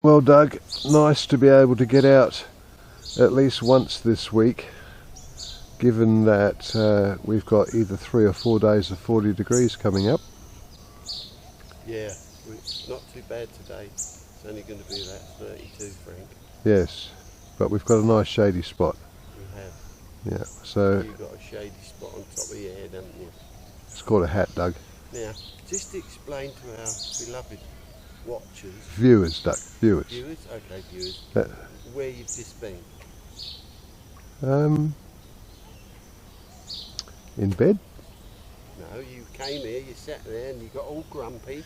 Well, Doug, nice to be able to get out at least once this week, given that we've got either 3 or 4 days of 40 degrees coming up. Yeah, it's not too bad today. It's only going to be about 32, Frank. Yes, but we've got a nice shady spot. We have. Yeah, so You've got a shady spot on top of your head, haven't you? it's called a hat, Doug. Now, just explain to our beloved watchers. Viewers, Doug, viewers. Viewers? Okay, viewers. Where you've just been. In bed? No, you came here, you sat there and you got all grumpy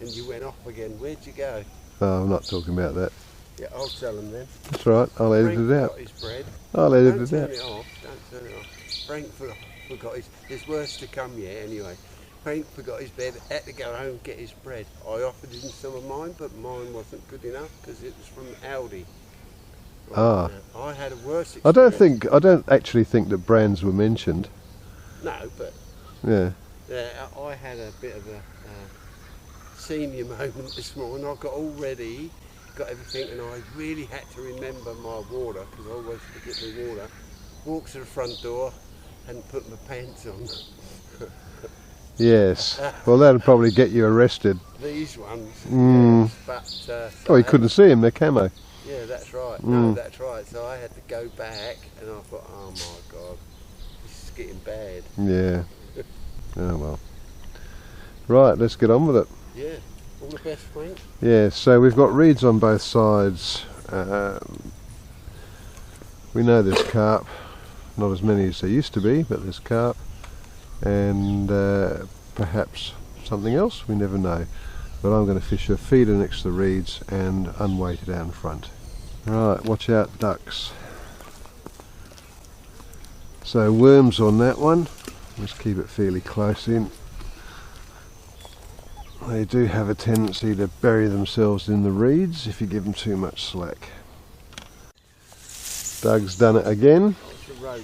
and you went off again. Where'd you go? Oh, I'm not talking about that. Yeah, I'll tell them then. That's right, I'll edit Frank it out. Forgot his bread. I'll edit Don't it turn out. it off. Don't turn it off. Frank forgot his. There's worse to come yet. Anyway, Frank forgot his bed. Had to go home and get his bread. I offered him some of mine, but mine wasn't good enough because it was from Aldi. Right, Ah. now, I had a worse experience. I don't actually think that brands were mentioned. No, but Yeah. I had a bit of a senior moment this morning. I got all ready, got everything, and I really had to remember my water because I always forget my water. Walked to the front door, hadn't put my pants on. Yes. Well, that'll probably get you arrested. These ones, Mm. yes, but Oh, you couldn't see them, they're camo. Yeah, that's right. No, that's right. So I had to go back, and I thought, oh my God, this is getting bad. Yeah. Oh well. Right, let's get on with it. Yeah, all the best, Frank. Yeah, so we've got reeds on both sides. We know there's carp, not as many as there used to be, but there's carp, and perhaps something else, we never know. But I'm going to fish a feeder next to the reeds and unweight it out in front. Right, watch out ducks. So worms on that one, let's keep it fairly close in. They do have a tendency to bury themselves in the reeds if you give them too much slack. Doug's done it again. It's a roach.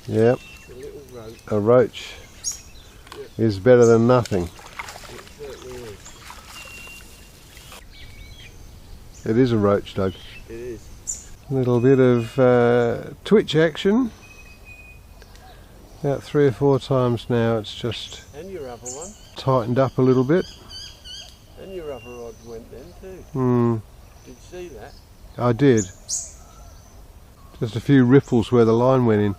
Yep. A little roach. A roach is better than nothing. It certainly is. It is a roach, Doug. It is. A little bit of twitch action. About 3 or 4 times now it's just And your other one. tightened up a little bit. And your other rod went then too. Hmm, Did you see that? I did. Just a few ripples where the line went in.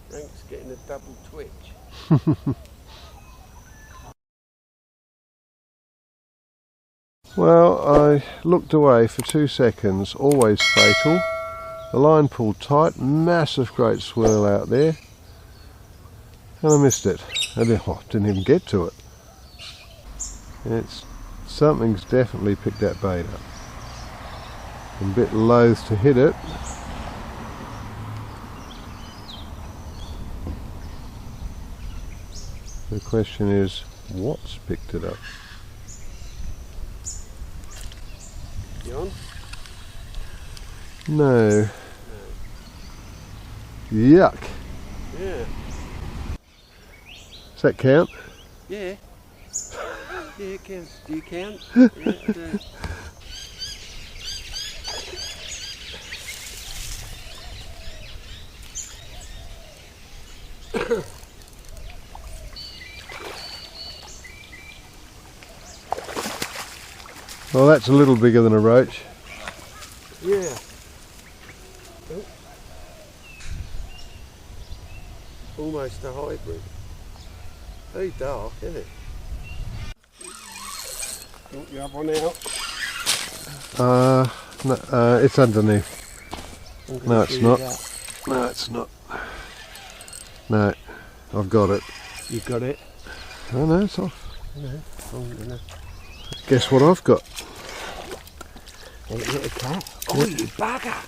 Frank's getting a double twitch. Well, I looked away for 2 seconds, always fatal. The line pulled tight, massive great swirl out there, and I missed it. I didn't even get to it. Something's definitely picked that bait up. I'm a bit loath to hit it. The question is, what's picked it up? You on? No. Yuck. Yeah. Does that count? Yeah. Yeah, it counts. Do you count? Yeah, I do. Well, that's a little bigger than a roach. Yeah. Oh. Almost a hybrid. Very dark, isn't it? You want your other one out? No, it's underneath. No, it's not. No, it's not. No, I've got it. You got it? Oh no, it's off. No. Oh, no. Guess what I've got? A little cat. Oh, you bugger!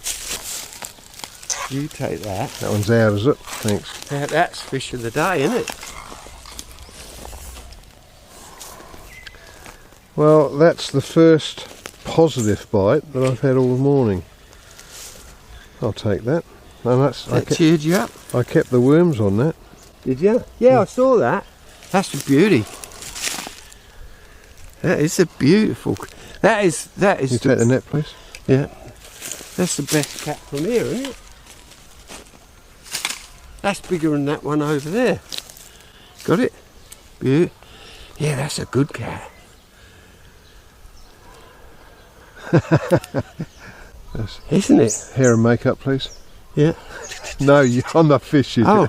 You take that. That one's out, is it? Thanks. That's fish of the day, isn't it? Well, that's the first positive bite that I've had all morning. I'll take that. And That cheered you up. I kept the worms on that. Did you? Yeah, I saw that. That's a beauty. That is a beautiful. That is. You take the net, please. Yeah. That's the best cat from here, isn't it? That's bigger than that one over there. Got it? Yeah, that's a good cat. Isn't it? Hair and makeup, please. Yeah. No, I'm not fishing. Oh.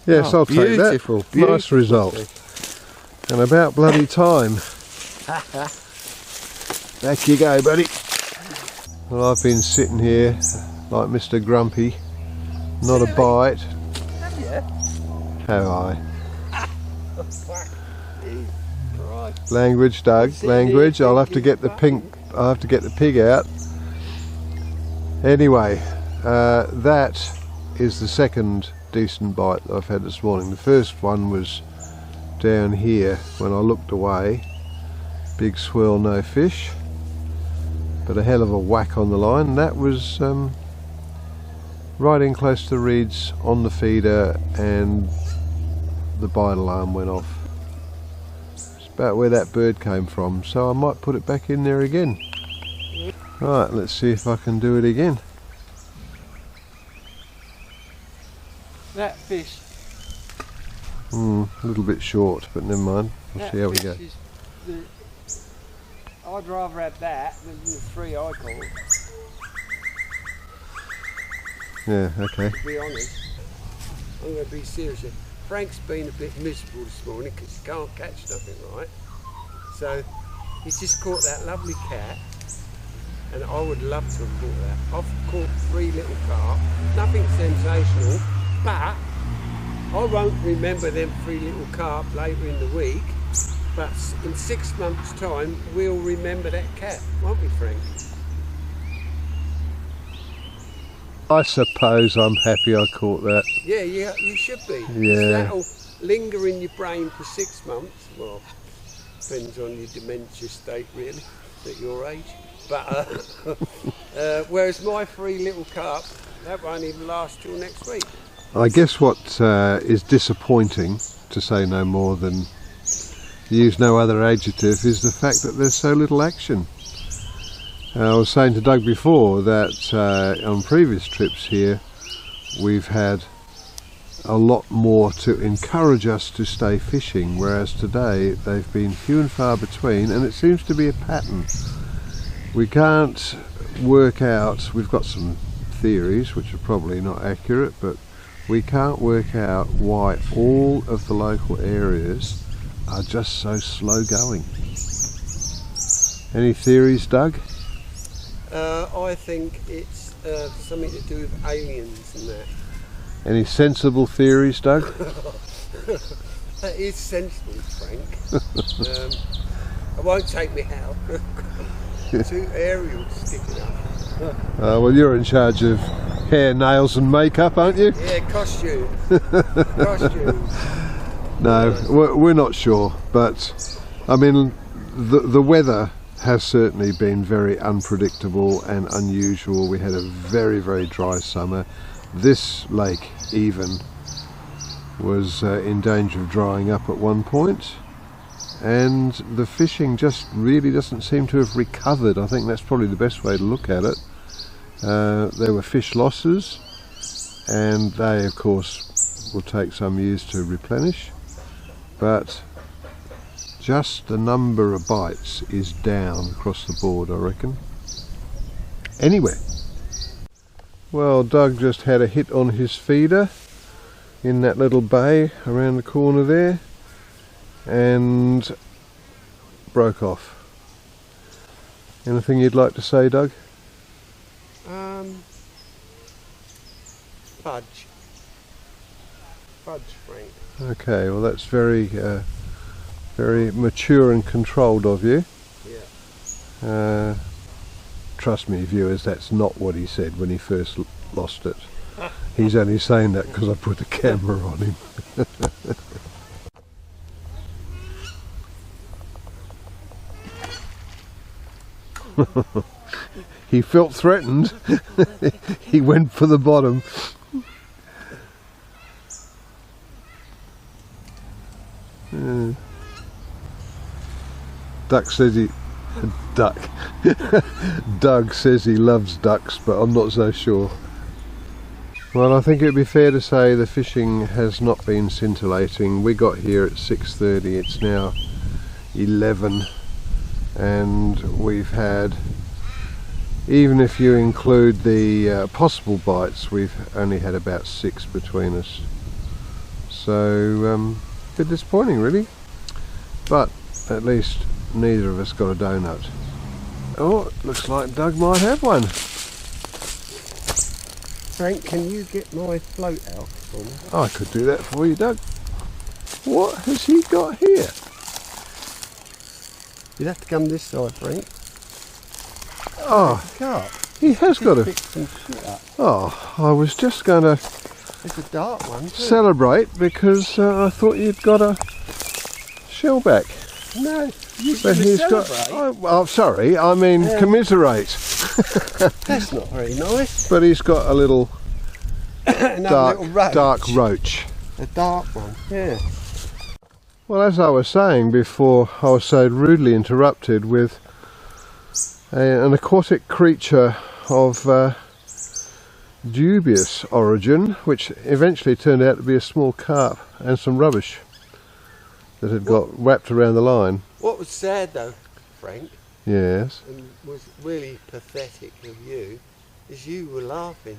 Yes, I'll take that. Beautiful. Nice result. And about bloody time. Back you go, buddy. Well, I've been sitting here like Mr. Grumpy. Not a bite. Have you? Have I? Right. Language, Doug. Language. I'll have to get the pink. I'll have to get the pig out. Anyway, that is the second decent bite that I've had this morning. The first one was down here when I looked away. Big swirl, no fish, but a hell of a whack on the line. That was right in close to the reeds on the feeder, and the bite alarm went off. It's about where that bird came from, so I might put it back in there again. Right, let's see if I can do it again. That fish. A little bit short, but never mind. We'll see how we go. I'd rather have that than the three I caught. Yeah, okay. To be honest, I'm going to be serious here. Frank's been a bit miserable this morning because he can't catch nothing, right? So he's just caught that lovely cat, and I would love to have caught that. I've caught 3 little carp, nothing sensational, but I won't remember them 3 little carp later in the week, but in 6 months' time we'll remember that cat, won't we, Frank? I suppose I'm happy I caught that. Yeah, you should be. Yeah. That'll linger in your brain for 6 months. Well, depends on your dementia state, really, at your age. But whereas my 3 little carp, that won't even last till next week. I guess what is disappointing, to say no more than use no other adjective, is the fact that there's so little action. I was saying to Doug before that on previous trips here we've had a lot more to encourage us to stay fishing, whereas today they've been few and far between, and it seems to be a pattern. We can't work out, we've got some theories which are probably not accurate, but we can't work out why all of the local areas are just so slow going. Any theories, Doug? I think it's something to do with aliens and that. Any sensible theories, Doug? That is sensible, Frank. I won't take me out. 2 aerials sticking up. Well, you're in charge of hair, nails and makeup, aren't you? Yeah, costumes. Costumes. No, we're not sure, but I mean the weather has certainly been very unpredictable and unusual. We had a very, very dry summer. This lake even was in danger of drying up at one point, and the fishing just really doesn't seem to have recovered. I think that's probably the best way to look at it. There were fish losses, and they of course will take some years to replenish, but just the number of bites is down across the board, I reckon. Anyway, well, Doug just had a hit on his feeder in that little bay around the corner there and broke off. Anything you'd like to say, Doug? Fudge. Fudge, Frank. Okay, well that's very very mature and controlled of you. Yeah. Trust me, viewers, that's not what he said when he first lost it. He's only saying that because I put the camera on him. He felt threatened. He went for the bottom. Duck says he... Duck. Doug says he loves ducks, but I'm not so sure. Well, I think it'd be fair to say the fishing has not been scintillating. We got here at 6:30, it's now 11, and we've had, even if you include the possible bites, we've only had about 6 between us. So, a bit disappointing really, but at least neither of us got a donut. Oh, looks like Doug might have one. Frank, can you get my float out for me? I could do that for you, Doug. What has he got here? You'd have to come this side, Frank. Oh, Carp. he has got a... Pick some shit up. Oh, I was just going to It's a dark one too. celebrate because I thought you'd got a shellback. No, you But he's got... Oh, sorry, I mean commiserate. That's not very nice. But he's got a little Another little roach. dark roach. A dark one, yeah. Well, as I was saying before, I was so rudely interrupted with an aquatic creature of dubious origin, which eventually turned out to be a small carp and some rubbish that had got wrapped around the line. What was sad though, Frank, Yes. and was really pathetic of you, is you were laughing.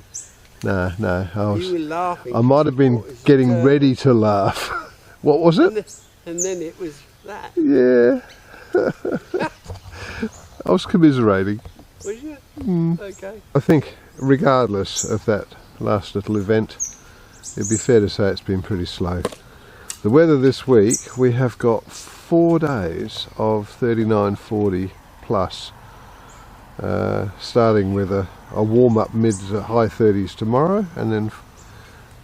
No, You were laughing. I might have been getting ready to laugh. What was it? And then it was that. Yeah. I was commiserating. Was you? Okay. I think regardless of that last little event, it'd be fair to say it's been pretty slow. The weather this week, we have got 4 days of 39, 40 plus, starting with a warm-up mid to high 30s tomorrow, and then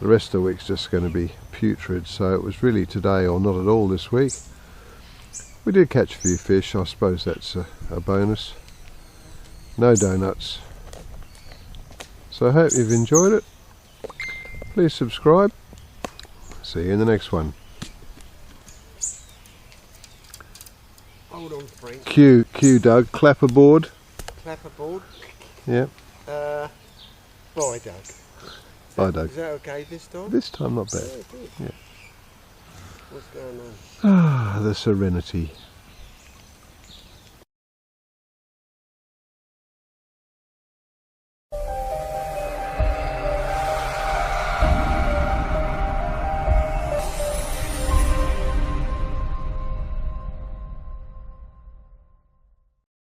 the rest of the week's just going to be putrid. So it was really today or not at all this week. We did catch a few fish, I suppose that's a bonus. No donuts. So I hope you've enjoyed it. Please subscribe. See you in the next one. Hold on, Frank. Cue Doug, clapperboard. Clapperboard. Yeah. Bye, Doug. Bye, Doug. Is that okay this time? This time not bad. Yeah, good. Yeah. What's going on? Ah, the serenity.